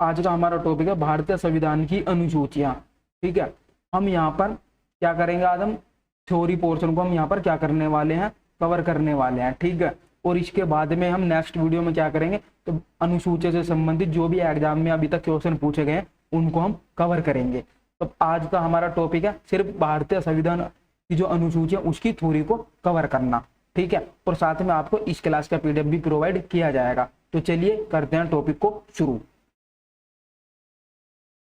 आज का हमारा टॉपिक है भारतीय संविधान की अनुसूचियां। ठीक है, हम यहाँ पर क्या करेंगे, आज हम थ्योरी पोर्शन को हम यहाँ पर क्या करने वाले हैं, कवर करने वाले हैं। ठीक है, और इसके बाद में हम नेक्स्ट वीडियो में क्या करेंगे, तो अनुसूची से संबंधित जो भी एग्जाम में अभी तक क्वेश्चन पूछे गए उनको हम कवर करेंगे। तो आज का हमारा टॉपिक है सिर्फ भारतीय संविधान की जो अनुसूची है उसकी थ्योरी को कवर करना। ठीक है, और साथ में आपको इस क्लास का पीडीएफ भी प्रोवाइड किया जाएगा। तो चलिए करते हैं टॉपिक को शुरू।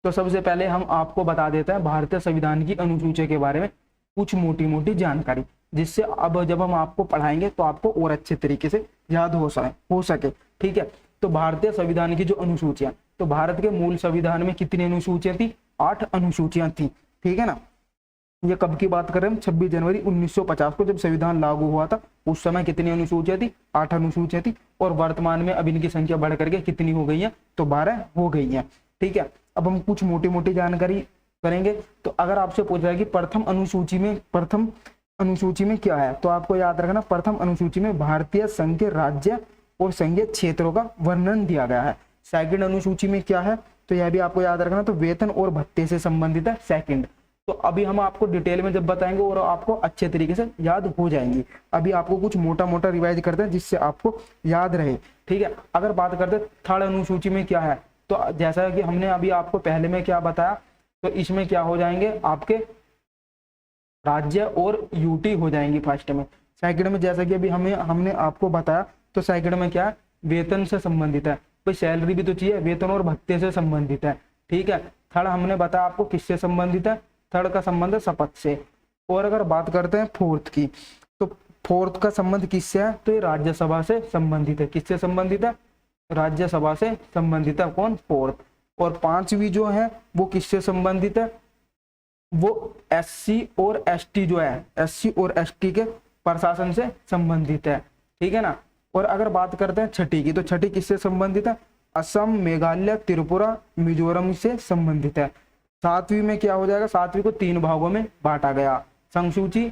तो सबसे पहले हम आपको बता देते हैं भारतीय संविधान की अनुसूची के बारे में कुछ मोटी मोटी जानकारी, जिससे अब जब हम आपको पढ़ाएंगे तो आपको और अच्छे तरीके से याद हो सके। ठीक है, तो भारतीय संविधान की जो अनुसूचियां, तो भारत के मूल संविधान में कितनी अनुसूचियां थी, 8 अनुसूचियां थी। ठीक है ना, ये कब की बात कर रहे हैं हम, 26 जनवरी 1950 को जब संविधान लागू हुआ था उस समय कितनी अनुसूचियां थी, 8 अनुसूचियां थी। और वर्तमान में अब इनकी संख्या बढ़ करके कितनी हो गई है, तो 12 हो गई है। ठीक है, अब हम कुछ मोटी मोटी जानकारी करेंगे। तो अगर आपसे पूछ रहा है कि प्रथम अनुसूची में क्या है, तो आपको याद रखना प्रथम अनुसूची में भारतीय संघ के राज्य और संघीय क्षेत्रों का वर्णन दिया गया है। सेकंड अनुसूची में क्या है, तो यह भी आपको याद रखना, तो वेतन और भत्ते से संबंधित है सेकंड। तो अभी हम आपको डिटेल में जब बताएंगे और आपको अच्छे तरीके से याद हो जाएंगी। अभी आपको कुछ मोटा मोटा रिवाइज करते हैं जिससे आपको याद रहे। ठीक है, अगर बात करते हैं थर्ड अनुसूची में क्या है, तो जैसा कि हमने अभी आपको पहले में क्या बताया, तो इसमें क्या हो जाएंगे, आपके राज्य और यूटी हो जाएंगी फर्स्ट में। सेकंड में जैसा कि अभी हमने आपको बताया, तो सेकंड में क्या है, वेतन से संबंधित है, कोई सैलरी भी तो चाहिए, वेतन और भत्ते से संबंधित है। ठीक है, थर्ड हमने बताया आपको किससे संबंधित है, थर्ड का संबंध है शपथ से। और अगर बात करते हैं फोर्थ की, तो फोर्थ का संबंध किससे है, तो ये राज्यसभा से संबंधित है। किससे संबंधित है, राज्यसभा से संबंधित है, कौन, फोर्थ। और पांचवी जो है वो किससे संबंधित है, वो एससी और एसटी जो है, एससी और एसटी के प्रशासन से संबंधित है। ठीक है ना, और अगर बात करते हैं छठी की, तो छठी किससे संबंधित है, असम, मेघालय, त्रिपुरा, मिजोरम से संबंधित है। सातवीं में क्या हो जाएगा, सातवीं को 3 भागों में बांटा गया, संघ सूची,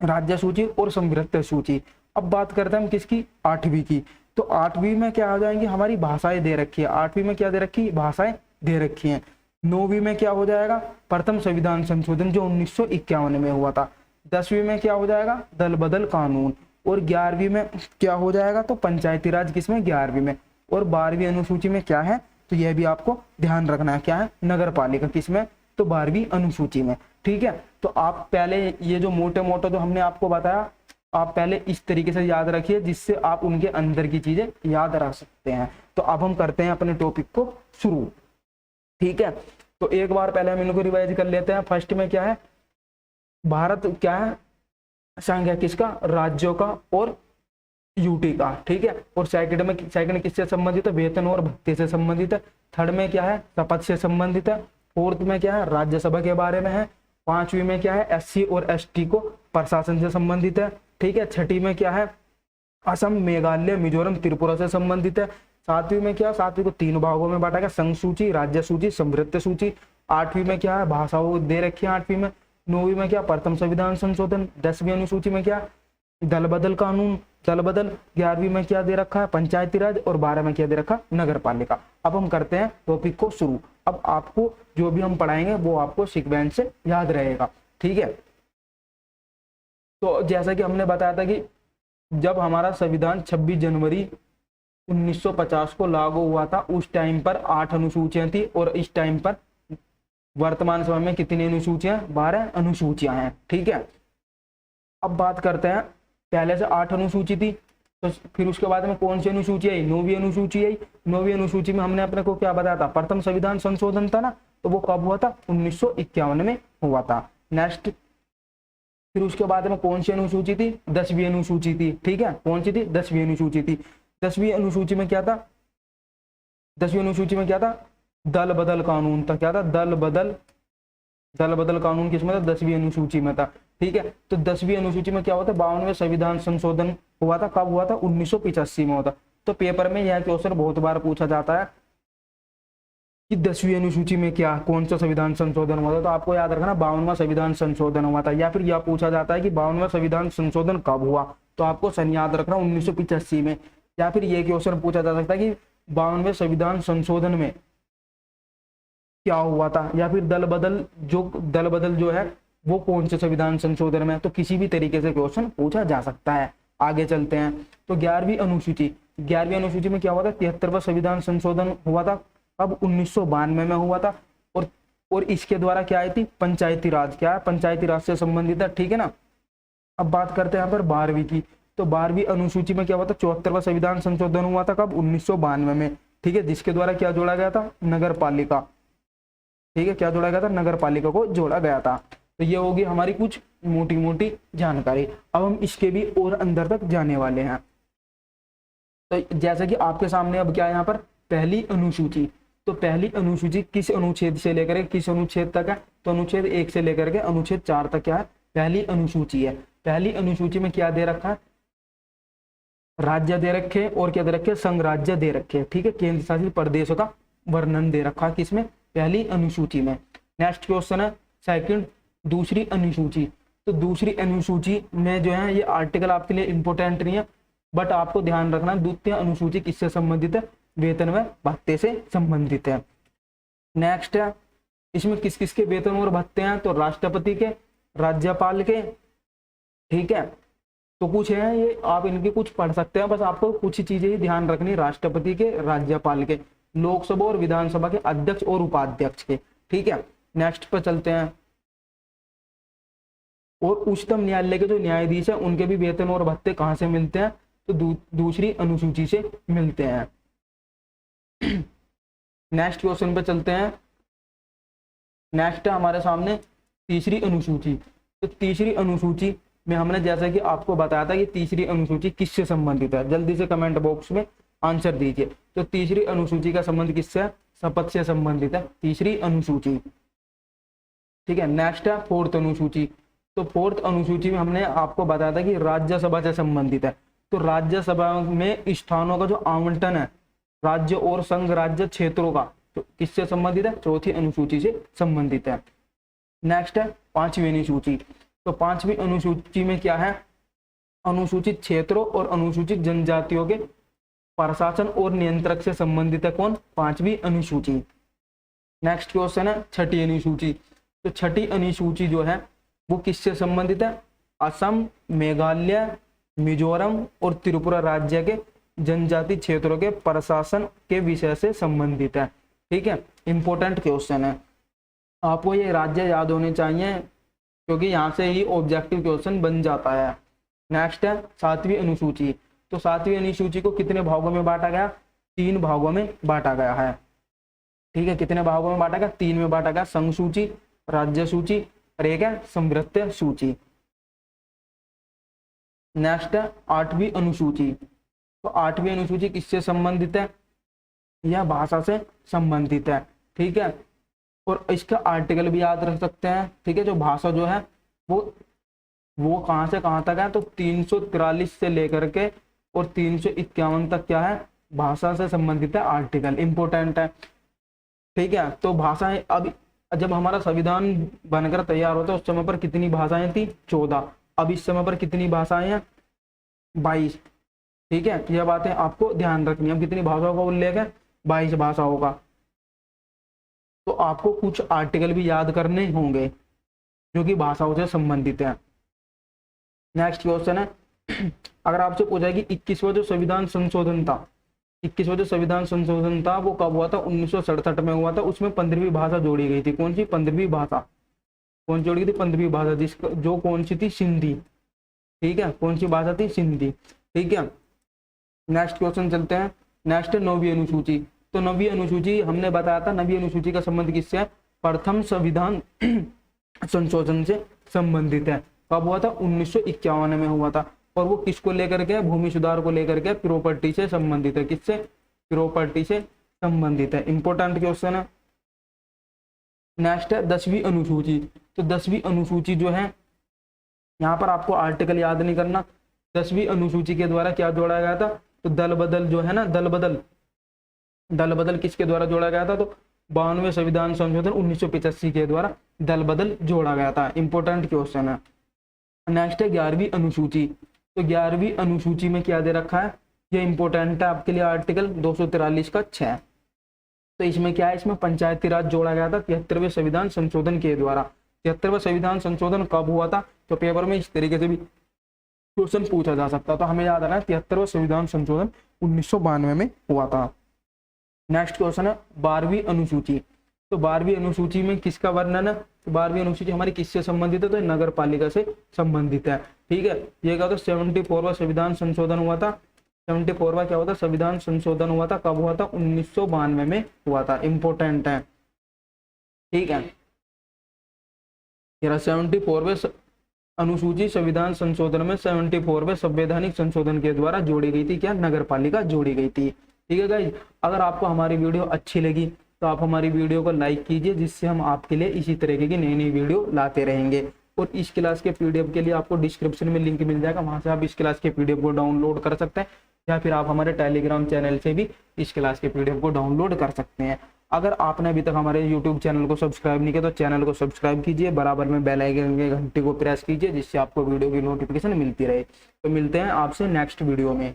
राज्य सूची और संवृत्त सूची। अब बात करते हैं हम किसकी, 8वीं की। तो 8वीं में क्या हो जाएंगी, हमारी भाषाएं दे रखी है। 8वीं में क्या दे रखी, भाषाएं दे रखी हैं। 9वीं में क्या हो जाएगा, प्रथम संविधान संशोधन जो 1951 में हुआ था। 10वीं में क्या हो जाएगा, दल बदल कानून। और 11वीं में क्या हो जाएगा, तो पंचायती राज किसमें, 11वीं में। और 12वीं अनुसूची में क्या है, तो यह भी आपको ध्यान रखना है, क्या है, नगर पालिका किसमें, तो 12वीं अनुसूची में। ठीक है, तो आप पहले ये जो मोटे मोटे जो हमने आपको बताया, आप पहले इस तरीके से याद रखिए जिससे आप उनके अंदर की चीजें याद रख सकते हैं। तो अब हम करते हैं अपने टॉपिक को शुरू। ठीक है, तो एक बार पहले हम इनको रिवाइज कर लेते हैं। फर्स्ट में क्या है, भारत क्या है, संघ है किसका, राज्यों का और यूटी का। ठीक है, और सेकंड किससे संबंधित है, वेतन और भत्ते से संबंधित है। थर्ड में क्या है, शपथ से संबंधित है। फोर्थ में क्या है, राज्यसभा के बारे में है। 5वीं में क्या है, एससी और एसटी को प्रशासन से संबंधित है। ठीक है, छठी में क्या है, असम, मेघालय, मिजोरम, त्रिपुरा से संबंधित है। 7वीं में क्या, 7वीं को 3 भागों में बांटा गया, संघ सूची, राज्य सूची, संवृत्त सूची। 8वीं में क्या है, भाषाओं दे रखी है 8वीं में। 9वीं में क्या, प्रथम संविधान संशोधन। 10वीं अनुसूची में क्या, दल बदल कानून, दल बदल। 11वीं में क्या दे रखा है, पंचायती राज। और 12 में क्या दे रखा, नगर पालिका। अब हम करते हैं टॉपिक को शुरू। अब आपको जो भी हम पढ़ाएंगे वो आपको सीक्वेंस से याद रहेगा। ठीक है, तो जैसा कि हमने बताया था कि जब हमारा संविधान 26 जनवरी 1950 को लागू हुआ था उस टाइम पर 8 अनुसूचियां थी। और इस टाइम पर वर्तमान समय में कितनी अनुसूचियां, 12 अनुसूचियां हैं। ठीक है, अब बात करते हैं, पहले से 8 अनुसूची थी, तो फिर उसके बाद में कौन सी अनुसूची आई, 9वीं अनुसूची आई। 9वीं अनुसूची में हमने अपने को क्या बताया था, प्रथम संविधान संशोधन था ना, तो वो कब हुआ था, 1951 में हुआ था। नेक्स्ट, फिर उसके बाद में कौन सी अनुसूची थी, 10वीं अनुसूची थी। ठीक है, कौन सी थी, 10वीं अनुसूची थी। 10वीं अनुसूची में क्या था, 10वीं अनुसूची में क्या था, दल बदल कानून था। क्या था, दल बदल कानून किसमें था, 10वीं अनुसूची में था। ठीक है, तो 10वीं अनुसूची में क्या होता है, 52वें संविधान संशोधन हुआ था। कब हुआ था, 1985 में हुआ था। तो पेपर में यह क्वेश्चन बहुत बार पूछा जाता है कि 10वीं अनुसूची में क्या, कौन सा संविधान संशोधन हुआ था, तो आपको याद रखना 52वां संविधान संशोधन हुआ था। या फिर यह पूछा जाता है कि 52वां संविधान संशोधन कब हुआ, तो आपको सन याद रखना 1985 में। या फिर ये क्वेश्चन पूछा जा सकता है कि 52वें संविधान संशोधन में क्या हुआ था, या फिर दल बदल जो है वो कौन से संविधान संशोधन में है, तो किसी भी तरीके से क्वेश्चन पूछा जा सकता है। आगे चलते हैं। तो 11वीं अनुसूची में क्या हुआ था, 73वां संविधान संशोधन हुआ था। अब 1992 में हुआ था। और इसके द्वारा क्या आई थी, पंचायती राज, क्या है, पंचायती राज से संबंधित है, ठीक है ना। अब बात करते हैं यहाँ पर 12वीं की। तो 12वीं अनुसूची में क्या हुआ था, 74वां संविधान संशोधन हुआ था। कब, 1992 में, ठीक है, जिसके द्वारा क्या जोड़ा गया था, नगर पालिका, ठीक है, क्या जोड़ा गया था, नगर पालिका को जोड़ा गया था। तो ये होगी हमारी कुछ मोटी मोटी जानकारी। अब हम इसके भी और अंदर तक जाने वाले हैं। तो जैसे कि आपके सामने अब क्या है यहाँ पर, पहली अनुसूची। तो पहली अनुसूची किस अनुच्छेद से लेकर किस अनुच्छेद तक है, तो अनुच्छेद 1 से लेकर के अनुच्छेद 4 तक क्या है, पहली अनुसूची है। पहली अनुसूची में क्या दे रखा है, राज्य दे रखे और क्या दे रखे, संघ राज्य दे रखे, ठीक है, केंद्र शासित प्रदेशों का वर्णन दे रखा है किसमें, पहली अनुसूची में। नेक्स्ट क्वेश्चन है सेकंड, दूसरी अनुसूची। तो दूसरी अनुसूची में जो है ये आर्टिकल आपके लिए इंपोर्टेंट नहीं है, बट आपको ध्यान रखना द्वितीय अनुसूची किससे संबंधित है, वेतन व भत्ते से संबंधित है। नेक्स्ट है, इसमें किस किस के वेतन और भत्ते हैं, तो राष्ट्रपति के, राज्यपाल के, ठीक है। तो कुछ है ये, आप इनकी कुछ पढ़ सकते हैं, बस आपको कुछ चीजें ही ध्यान रखनी, राष्ट्रपति के, राज्यपाल के, लोकसभा और विधानसभा के अध्यक्ष और उपाध्यक्ष के, ठीक है। नेक्स्ट पर चलते हैं। और उच्चतम न्यायालय के जो न्यायाधीश है उनके भी वेतन और भत्ते कहाँ से मिलते हैं, तो दूसरी अनुसूची से मिलते हैं। नेक्स्ट क्वेश्चन पे चलते हैं। नेक्स्ट है हमारे सामने तीसरी अनुसूची। तो तीसरी अनुसूची में हमने जैसा कि आपको बताया था कि तीसरी अनुसूची किससे संबंधित है, जल्दी से कमेंट बॉक्स में आंसर दीजिए। तो तीसरी अनुसूची का संबंध किससे है, शपथ से संबंधित है तीसरी अनुसूची, ठीक है। नेक्स्ट है फोर्थ अनुसूची। तो फोर्थ अनुसूची में हमने आपको बताया था कि राज्यसभा से संबंधित है। तो राज्यसभा में स्थानों का जो आवंटन है राज्य और संघ राज्य क्षेत्रों का, तो किससे संबंधित है, चौथी अनुसूची से संबंधित है। नेक्स्ट है पांचवी अनुसूची। तो पांचवी अनुसूची में क्या है, अनुसूचित क्षेत्रों और अनुसूचित जनजातियों के प्रशासन और नियंत्रक से संबंधित है कौन, पांचवी अनुसूची। नेक्स्ट क्वेश्चन है छठी अनुसूची। तो छठी अनुसूची जो है वो किससे संबंधित है, असम, मेघालय, मिजोरम और त्रिपुरा राज्य के जनजाति क्षेत्रों के प्रशासन के विषय से संबंधित है, ठीक है। इंपॉर्टेंट क्वेश्चन है, आपको ये राज्य याद होने चाहिए क्योंकि यहाँ से ही ऑब्जेक्टिव क्वेश्चन बन जाता है। नेक्स्ट है सातवीं अनुसूची। तो सातवीं अनुसूची को कितने भागों में बांटा गया, 3 भागों में बांटा गया है, ठीक है। कितने भागों में बांटा गया, 3 में बांटा गया, संघ सूची, राज्य सूची और एक है समृत्य सूची। नेक्स्ट है आठवीं अनुसूची। तो आठवीं अनुसूची किससे संबंधित है, यह भाषा से संबंधित है, ठीक है। और इसका आर्टिकल भी याद रख सकते हैं, ठीक है। जो भाषा जो है वो कहाँ से कहाँ तक है, तो 343 से लेकर के और 351 तक क्या है, भाषा से संबंधित है आर्टिकल, इंपोर्टेंट है, ठीक है। तो भाषाएं, अब जब हमारा संविधान बनकर तैयार होता है उस समय पर कितनी भाषाएं थी, 14। अब इस समय पर कितनी भाषाएं हैं, 22, ठीक है। यह बातें आपको ध्यान रखनी है। अब कितनी भाषाओं का उल्लेख है, 22 भाषाओं का। तो आपको कुछ आर्टिकल भी याद करने होंगे जो कि भाषाओं से संबंधित है। नेक्स्ट क्वेश्चन है, अगर आपसे पूछा कि 21वां जो संविधान संशोधन था, 21वां जो संविधान संशोधन था वो कब हुआ था, 1967 में हुआ था। उसमें 15वीं भाषा जोड़ी गई थी, कौन सी 15वीं भाषा, कौन जोड़ी गई थी, 15वीं भाषा, जिसका जो कौन सी थी, सिंधी, ठीक है। कौन सी भाषा थी, सिंधी, ठीक है। नेक्स्ट क्वेश्चन चलते हैं। नेक्स्ट है 9वीं अनुसूची। तो 9वीं अनुसूची हमने बताया था, 9वीं अनुसूची का संबंध किससे है, प्रथम संविधान संशोधन से संबंधित है। कब हुआ था, 1951 में हुआ था। और वो किसको लेकर के, भूमि सुधार को लेकर के, प्रॉपर्टी से संबंधित है, किससे, प्रॉपर्टी से संबंधित है, इंपोर्टेंट क्वेश्चन है। नेक्स्ट है 10वीं अनुसूची। तो 10वीं अनुसूची जो है, यहाँ पर आपको आर्टिकल याद नहीं करना। 10वीं अनुसूची के द्वारा क्या जोड़ा गया था, तो दल बदल जो है ना, दल बदल किसके द्वारा जोड़ा गया था, तो 92वें संविधान संशोधन 1985 के द्वारा दल बदल जोड़ा गया था, इंपोर्टेंट क्वेश्चन है। नेक्स्ट है 11वीं अनुसूची। तो 11वीं अनुसूची में क्या दे रखा है, ये इंपोर्टेंट है आपके लिए, आर्टिकल 243 का 6, तो इसमें क्या है, इसमें पंचायती राज जोड़ा गया था 73वें संविधान संशोधन के द्वारा। 73वां संविधान संशोधन कब हुआ था, तो पेपर में इस तरीके से भी क्वेश्चन पूछा जा सकता है, तो हमें याद रखना 73वां संविधान संशोधन 1992 में हुआ था। नेक्स्ट क्वेश्चन है 12वीं अनुसूची। तो 12वीं अनुसूची में किसका वर्णन है, तो 12वीं अनुसूची हमारी किससे संबंधित है, तो नगर पालिका से संबंधित है। ठीक है, ये क्या था 74वां संविधान संशोधन हुआ था। 74वां क्या हुआ था, संविधान संशोधन हुआ था, कब हुआ था, 1992 में हुआ था, इंपोर्टेंट है। ठीक है, 74वें अनुसूची संविधान संशोधन में 74वें संवैधानिक संशोधन के द्वारा जोड़ी गई थी, क्या, नगर पालिका जोड़ी गई थी। ठीक है गाइस, अगर आपको हमारी वीडियो अच्छी लगी तो आप हमारी वीडियो को लाइक कीजिए, जिससे हम आपके लिए इसी तरीके की नई नई वीडियो लाते रहेंगे। और इस क्लास के पीडीएफ के लिए आपको डिस्क्रिप्शन में लिंक मिल जाएगा, वहां से आप इस क्लास के पीडीएफ को डाउनलोड कर सकते हैं, या फिर आप हमारे टेलीग्राम चैनल से भी इस क्लास के पीडीएफ को डाउनलोड कर सकते हैं। अगर आपने अभी तक हमारे यूट्यूब चैनल को सब्सक्राइब नहीं किया तो चैनल को सब्सक्राइब कीजिए, बराबर में बेल आइकन के घंटे को प्रेस कीजिए, जिससे आपको वीडियो की नोटिफिकेशन मिलती रहे। तो मिलते हैं आपसे नेक्स्ट वीडियो में।